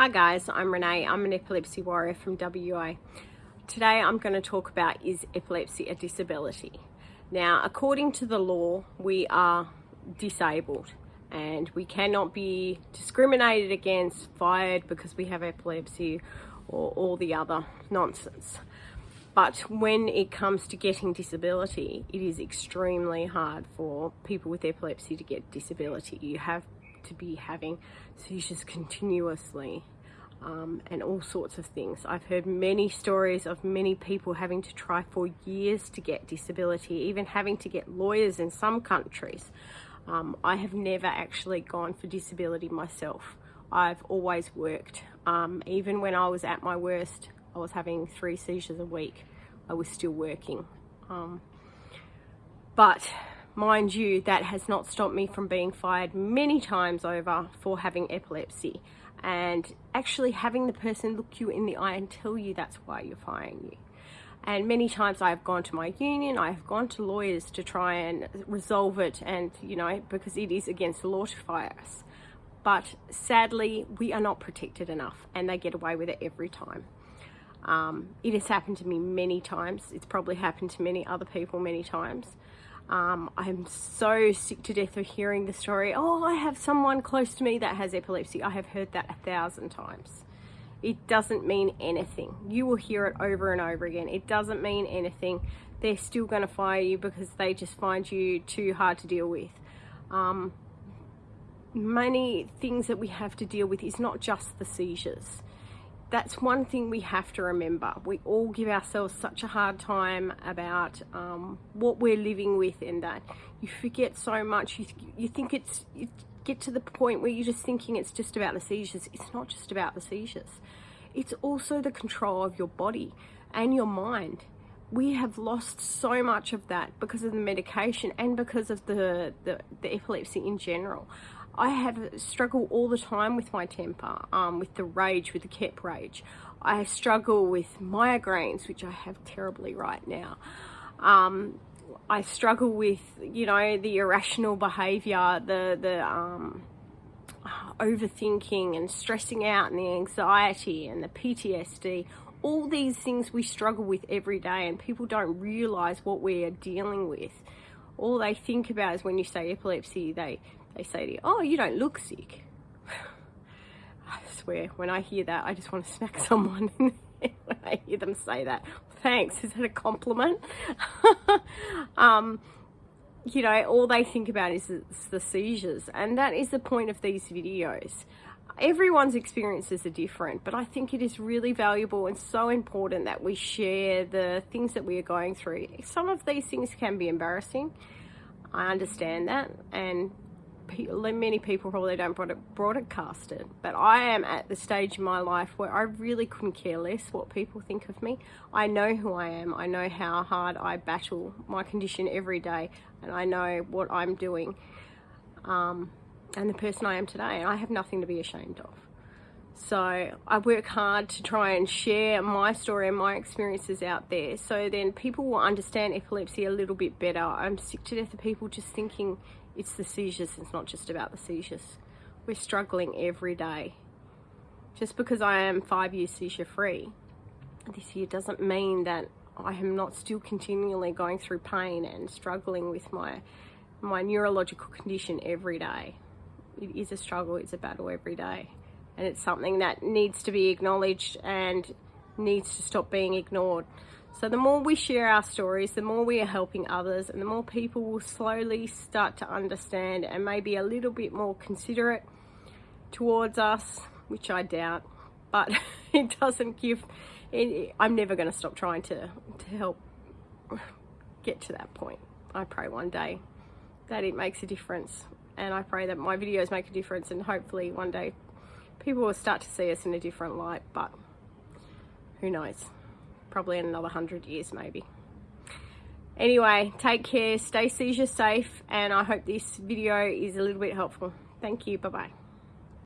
Hi guys, I'm Renee. I'm an epilepsy warrior from WA. Today I'm going to talk about, is epilepsy a disability? Now, according to the law, we are disabled and we cannot be discriminated against, fired because we have epilepsy or all the other nonsense. But when it comes to getting disability, it is extremely hard for people with epilepsy to get disability. You have to be having seizures continuously and all sorts of things. I've heard many stories of many people having to try for years to get disability, even having to get lawyers in some countries. I have never actually gone for disability myself. I've always worked. Even when I was at my worst, I was having 3 seizures a week. I was still working. But mind you, that has not stopped me from being fired many times over for having epilepsy, and actually having the person look you in the eye and tell you that's why you're firing you. And many times I have gone to my union, I have gone to lawyers to try and resolve it, and because it is against the law to fire us. But sadly, we are not protected enough, and they get away with it every time. It has happened to me many times. It's probably happened to many other people many times. I'm so sick to death of hearing the story, oh, I have someone close to me that has epilepsy. I have heard that 1,000 times. It doesn't mean anything. You will hear it over and over again. It doesn't mean anything. They're still going to fire you because they just find you too hard to deal with. Many things that we have to deal with is not just the seizures. That's one thing we have to remember. We all give ourselves such a hard time about what we're living with, and that you forget so much. You think you get to the point where you're just thinking it's just about the seizures. It's not just about the seizures. It's also the control of your body and your mind. We have lost so much of that because of the medication and because of the epilepsy in general. I have struggled all the time with my temper, with the rage, with the kep rage. I struggle with migraines, which I have terribly right now. I struggle with, the irrational behaviour, the overthinking and stressing out, and the anxiety and the PTSD. All these things we struggle with every day, and people don't realise what we are dealing with. All they think about is when you say epilepsy, they say to you, oh, you don't look sick. I swear, when I hear that, I just want to smack someone when I hear them say that. Thanks, is that a compliment? All they think about is the seizures, and that is the point of these videos. Everyone's experiences are different, but I think it is really valuable and so important that we share the things that we are going through. Some of these things can be embarrassing. I understand that, and many people probably don't broadcast it, but I am at the stage in my life where I really couldn't care less what people think of me. I know who I am. I know how hard I battle my condition every day, and I know what I'm doing and the person I am today, and I have nothing to be ashamed of. So I work hard to try and share my story and my experiences out there, so then people will understand epilepsy a little bit better. I'm sick to death of people just thinking it's the seizures. It's not just about the seizures. We're struggling every day. Just because I am 5 years seizure free this year doesn't mean that I am not still continually going through pain and struggling with my neurological condition every day. It is a struggle. It's a battle every day. And it's something that needs to be acknowledged and needs to stop being ignored. So the more we share our stories, the more we are helping others, and the more people will slowly start to understand and maybe a little bit more considerate towards us, which I doubt, but it doesn't give... I'm never going to stop trying to help get to that point. I pray one day that it makes a difference, and I pray that my videos make a difference, and hopefully one day people will start to see us in a different light, but who knows? Probably in another 100 years maybe. Anyway, take care, stay seizure safe, and I hope this video is a little bit helpful. Thank you, bye-bye.